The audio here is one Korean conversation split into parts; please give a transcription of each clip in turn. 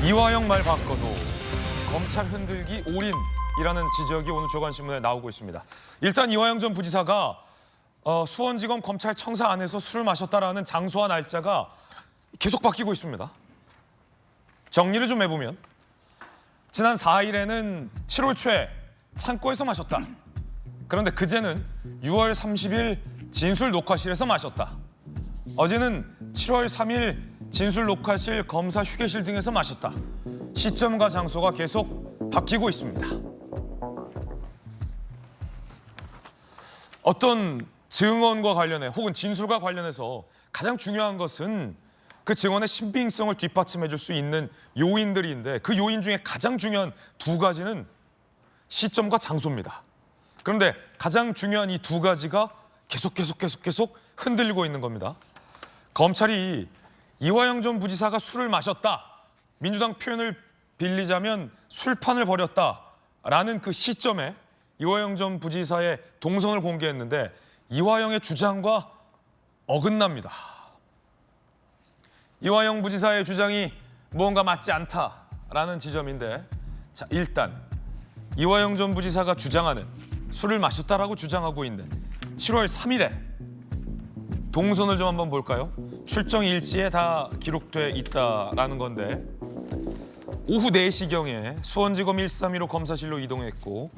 이화영 말 바꿔도 검찰 흔들기 올인이라는 지적이 오늘 조간신문에 나오고 있습니다. 일단 이화영 전 부지사가 수원지검 검찰청사 안에서 술을 마셨다라는 장소와 날짜가 계속 바뀌고 있습니다. 정리를 좀 해보면 지난 4일에는 7월 초에 창고에서 마셨다. 그런데 그제는 6월 30일 진술 녹화실에서 마셨다. 어제는 7월 3일 진술 녹화실, 검사 휴게실 등에서 마셨다. 시점과 장소가 계속 바뀌고 있습니다. 어떤 증언과 관련해 혹은 진술과 관련해서 가장 중요한 것은 그 증언의 신빙성을 뒷받침해 줄 수 있는 요인들인데 그 요인 중에 가장 중요한 두 가지는 시점과 장소입니다. 그런데 가장 중요한 이 두 가지가 계속 흔들리고 있는 겁니다. 검찰이 이화영 전 부지사가 술을 마셨다, 민주당 표현을 빌리자면 술판을 벌였다라는 그 시점에 이화영 전 부지사의 동선을 공개했는데 이화영의 주장과 어긋납니다. 이화영 부지사의 주장이 무언가 맞지 않다라는 지점인데, 자, 일단 이화영 전 부지사가 주장하는 술을 마셨다라고 주장하고 있는 7월 3일에 동선을 좀 한번 볼까요? 출정 일지에 다 기록돼 있다라는 건데 오후 4시경에 수원지검 131호 검사실로 이동했고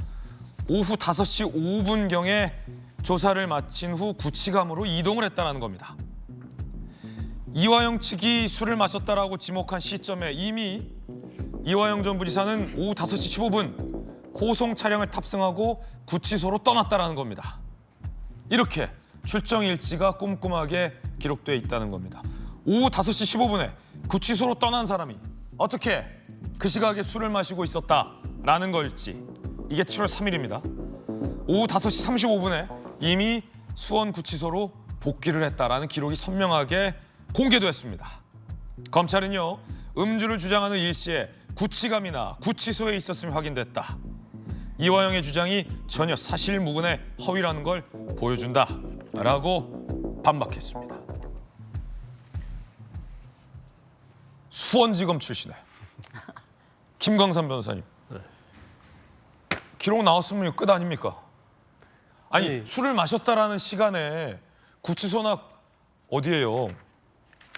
오후 5시 5분경에 조사를 마친 후 구치감으로 이동을 했다는 겁니다. 이화영 측이 술을 마셨다라고 지목한 시점에 이미 이화영 전 부지사는 오후 5시 15분 호송 차량을 탑승하고 구치소로 떠났다는 겁니다. 이렇게 출정 일지가 꼼꼼하게 기록돼 있다는 겁니다. 오후 5시 15분에 구치소로 떠난 사람이 어떻게 그 시각에 술을 마시고 있었다라는 걸지, 이게 7월 3일입니다. 오후 5시 35분에 이미 수원구치소로 복귀를 했다라는 기록이 선명하게 공개됐습니다. 검찰은요, 음주를 주장하는 일시에 구치감이나 구치소에 있었음이 확인됐다. 이화영의 주장이 전혀 사실무근의 허위라는 걸 보여준다라고 반박했습니다. 수원지검 출신의 김광삼 변호사님, 기록 나왔으면 끝 아닙니까? 아니, 술을 마셨다라는 시간에 구치소나 어디예요?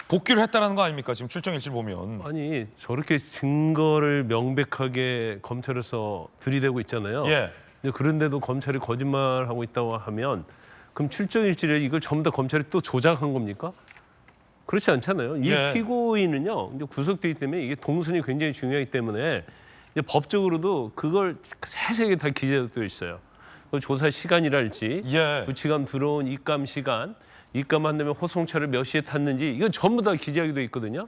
복귀를 했다라는 거 아닙니까? 지금 출정 일지를 보면. 아니, 저렇게 증거를 명백하게 검찰에서 들이대고 있잖아요. 예. 그런데도 검찰이 거짓말하고 있다고 하면 그럼 출정 일지를 이걸 전부 다 검찰이 또 조작한 겁니까? 그렇지 않잖아요. 이 예. 피고인은요, 이제 구속되기 때문에 이게 동선이 굉장히 중요하기 때문에 이제 법적으로도 그걸 세세하게 다 기재되어 있어요. 그 조사 시간이랄지, 예. 구치감 들어온 입감 시간, 입감한 다음에 호송차를 몇 시에 탔는지 이건 전부 다 기재하게 돼 있거든요.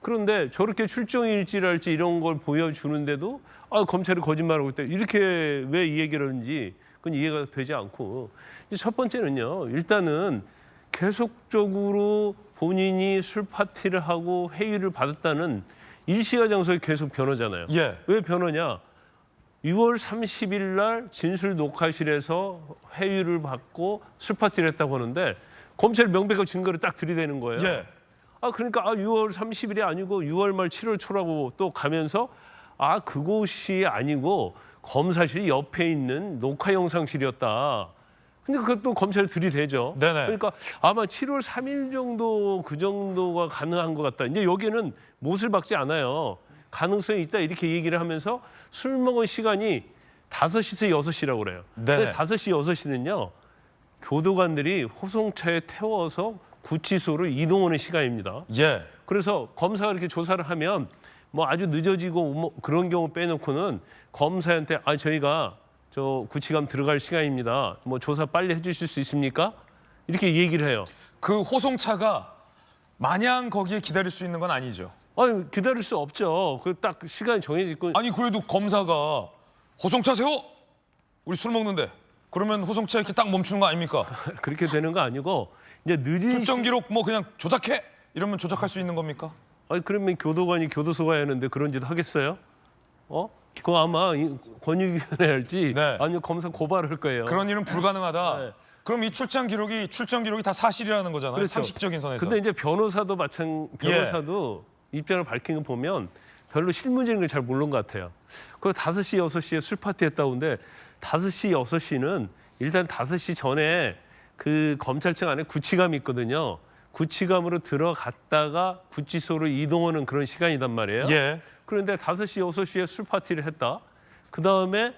그런데 저렇게 출정 일지랄지 이런 걸 보여주는데도 검찰이 거짓말하고 있다, 이렇게 왜 이 얘기를 하는지 그건 이해가 되지 않고, 이제 첫 번째는요, 일단은 계속적으로 본인이 술 파티를 하고 회유를 받았다는 일시와 장소에 계속 변호잖아요. 예. 왜 변호냐? 6월 30일 날 진술 녹화실에서 회유를 받고 술 파티를 했다고 하는데 검찰이 명백한 증거를 딱 들이대는 거예요. 예. 그러니까 6월 30일이 아니고 6월 말 7월 초라고 또 가면서 그곳이 아니고 검사실 옆에 있는 녹화 영상실이었다. 근데 그것도 검찰이 들이대죠. 네네. 그러니까 아마 7월 3일 정도 그 정도가 가능한 것 같다. 이제 여기는 못을 박지 않아요. 가능성이 있다 이렇게 얘기를 하면서 술 먹은 시간이 5시에서 6시라고 그래요. 네네. 근데 5시, 6시는요. 교도관들이 호송차에 태워서 구치소로 이동하는 시간입니다. 예. 그래서 검사가 이렇게 조사를 하면 뭐 아주 늦어지고 뭐 그런 경우 빼놓고는 검사한테 저희가 저 구치감 들어갈 시간입니다. 뭐 조사 빨리 해주실 수 있습니까? 이렇게 얘기를 해요. 그 호송차가 마냥 거기에 기다릴 수 있는 건 아니죠. 기다릴 수 없죠. 그 딱 시간이 정해져 있고. 아니, 그래도 검사가 호송차 세워! 우리 술 먹는데. 그러면 호송차 이렇게 딱 멈추는 거 아닙니까? 그렇게 되는 거 아니고 이제 늦은 출정 기록 뭐 그냥 조작해! 이러면 조작할 수 있는 겁니까? 그러면 교도관이 교도소 가야 하는데 그런 짓 하겠어요? 그거 아마 권익위원회 할지 네. 아니면 검사 고발할 거예요. 그런 일은 불가능하다. 네. 그럼 이 출정 기록이 다 사실이라는 거잖아요. 그렇죠. 상식적인 선에서. 근데 이제 변호사도 입장을 밝힌 거 보면 별로 실무적인 걸 잘 모르는 것 같아요. 그리고 5시, 6시에 술 파티 했다고 하는데 5시, 6시는 일단 5시 전에 그 검찰청 안에 구치감이 있거든요. 구치감으로 들어갔다가 구치소로 이동하는 그런 시간이단 말이에요. 예. 그런데 5시, 6시에 술 파티를 했다. 그다음에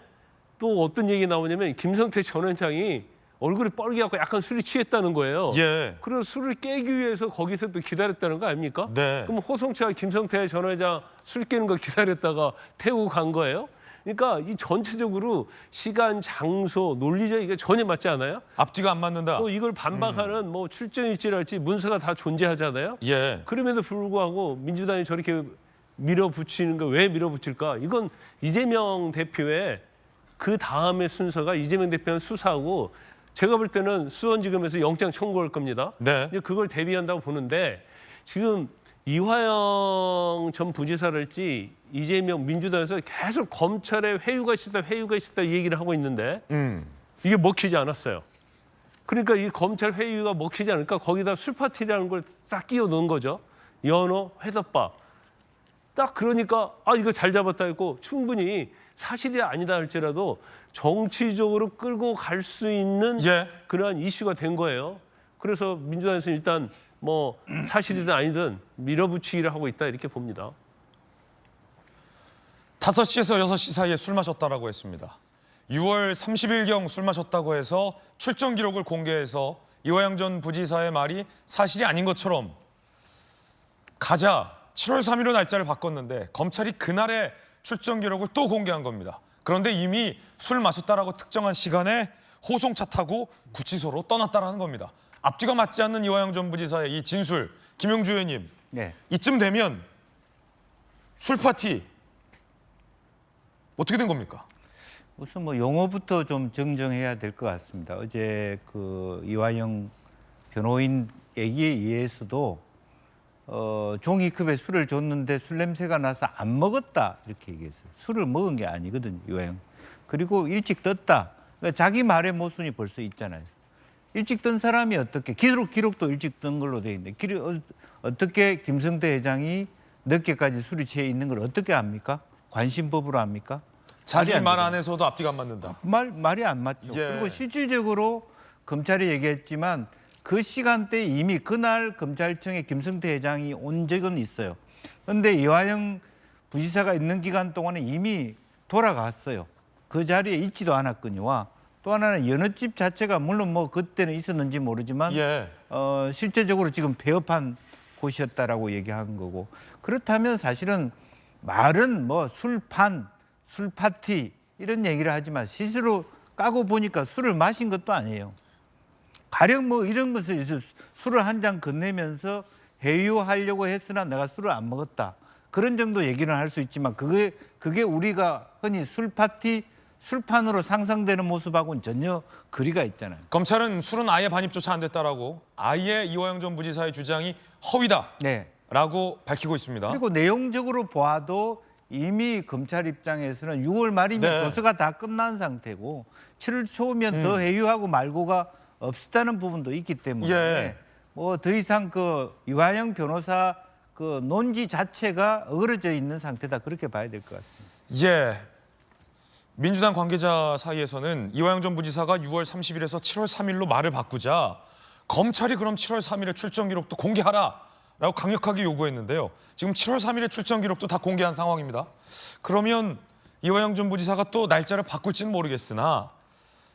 또 어떤 얘기 나오냐면 김성태 전 원장이 얼굴이 뻘개갖고 약간 술이 취했다는 거예요. 예. 그래서 술을 깨기 위해서 거기서 또 기다렸다는 거 아닙니까? 네. 그럼 호송차가 김성태 전 회장 술 깨는 거 기다렸다가 태우고 간 거예요? 그러니까 이 전체적으로 시간, 장소, 논리적 이게 전혀 맞지 않아요? 앞뒤가 안 맞는다. 또 이걸 반박하는 뭐 출정일지랄지 문서가 다 존재하잖아요. 예. 그럼에도 불구하고 민주당이 저렇게 밀어붙이는 거 왜 밀어붙일까? 이건 이재명 대표의 그 다음의 순서가 이재명 대표는 수사하고 제가 볼 때는 수원지검에서 영장 청구할 겁니다. 네. 이제 그걸 대비한다고 보는데 지금 이화영 전 부지사랄지 이재명 민주당에서 계속 검찰에 회유가 있다 이 얘기를 하고 있는데 이게 먹히지 않았어요. 그러니까 이 검찰 회유가 먹히지 않으니까 거기다 술파티라는 걸 딱 끼워 넣은 거죠. 연어, 회덮밥. 딱 그러니까 아 이거 잘 잡았다 했고 충분히 사실이 아니다 할지라도 정치적으로 끌고 갈 수 있는 예. 그러한 이슈가 된 거예요. 그래서 민주당에서 일단 뭐 사실이든 아니든 밀어붙이기를 하고 있다 이렇게 봅니다. 5시에서 6시 사이에 술 마셨다라고 했습니다. 6월 30일경 술 마셨다고 해서 출정 기록을 공개해서 이화영 전 부지사의 말이 사실이 아닌 것처럼 가자 7월 3일로 날짜를 바꿨는데 검찰이 그날의 출정 기록을 또 공개한 겁니다. 그런데 이미 술 마셨다라고 특정한 시간에 호송차 타고 구치소로 떠났다라는 겁니다. 앞뒤가 맞지 않는 이화영 전 부지사의 이 진술, 김용주 의원님, 네. 이쯤 되면 술 파티 어떻게 된 겁니까? 우선 뭐 용어부터 좀 정정해야 될 것 같습니다. 어제 그 이화영 변호인 얘기에 의해서도 종이컵에 술을 줬는데 술 냄새가 나서 안 먹었다 이렇게 얘기했어요. 술을 먹은 게 아니거든요, 이화영. 그리고 일찍 떴다. 그러니까 자기 말의 모순이 벌써 있잖아요. 일찍 뜬 사람이 어떻게 기록도 일찍 뜬 걸로 돼 있는데 어떻게 김성태 회장이 늦게까지 술이 취해 있는 걸 어떻게 압니까? 관심법으로 압니까? 자기 말 안에서도 앞뒤가 안 맞는다. 말이 안 맞죠. 예. 그리고 실질적으로 검찰이 얘기했지만 그 시간대에 이미 그날 검찰청에 김성태 회장이 온 적은 있어요. 그런데 이화영 부지사가 있는 기간 동안에 이미 돌아갔어요. 그 자리에 있지도 않았거니와 또 하나는 연어집 자체가 물론 뭐 그때는 있었는지 모르지만 예. 실제적으로 지금 폐업한 곳이었다라고 얘기한 거고 그렇다면 사실은 말은 뭐 술판, 술파티 이런 얘기를 하지만 실제로 까고 보니까 술을 마신 것도 아니에요. 가령 뭐 이런 것을 술을 한 잔 건네면서 회유하려고 했으나 내가 술을 안 먹었다. 그런 정도 얘기는 할 수 있지만 그게 우리가 흔히 술파티, 술판으로 상상되는 모습하고는 전혀 거리가 있잖아요. 검찰은 술은 아예 반입조차 안 됐다라고 아예 이화영 전 부지사의 주장이 허위다라고 네. 밝히고 있습니다. 그리고 내용적으로 보아도 이미 검찰 입장에서는 6월 말이면 네. 조사가 다 끝난 상태고 7월 초면 더 회유하고 말고가 없었다는 부분도 있기 때문에 예. 뭐 더 이상 그 이화영 변호사 그 논지 자체가 어그러져 있는 상태다 그렇게 봐야 될 것 같습니다. 예. 민주당 관계자 사이에서는 이화영 전 부지사가 6월 30일에서 7월 3일로 말을 바꾸자 검찰이 그럼 7월 3일의 출정 기록도 공개하라라고 강력하게 요구했는데요. 지금 7월 3일의 출정 기록도 다 공개한 상황입니다. 그러면 이화영 전 부지사가 또 날짜를 바꿀지는 모르겠으나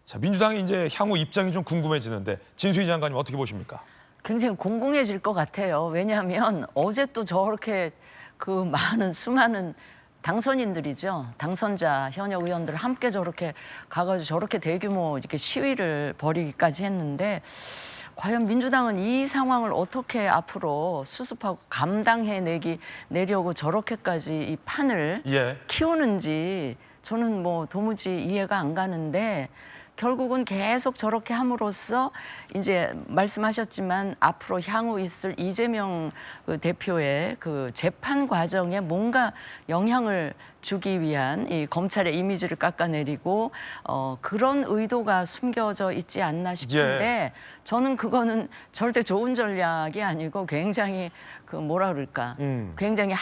자, 민주당의 이제 향후 입장이 좀 궁금해지는데 진수희 장관님 어떻게 보십니까? 굉장히 공공해질 것 같아요. 왜냐하면 어제 또 저렇게 그 많은 수많은 당선인들이죠. 당선자 현역 의원들 함께 저렇게 가가지고 저렇게 대규모 이렇게 시위를 벌이기까지 했는데 과연 민주당은 이 상황을 어떻게 앞으로 수습하고 내려고 저렇게까지 이 판을 예. 키우는지 저는 뭐 도무지 이해가 안 가는데 결국은 계속 저렇게 함으로써 이제 말씀하셨지만 앞으로 향후 있을 이재명 그 대표의 그 재판 과정에 뭔가 영향을 주기 위한 이 검찰의 이미지를 깎아내리고 그런 의도가 숨겨져 있지 않나 싶은데 저는 그거는 절대 좋은 전략이 아니고 굉장히 그 뭐라 그럴까 굉장히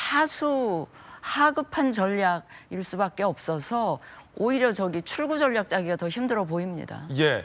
하급한 전략일 수밖에 없어서 오히려 저기 출구 전략 짜기가 더 힘들어 보입니다. 예,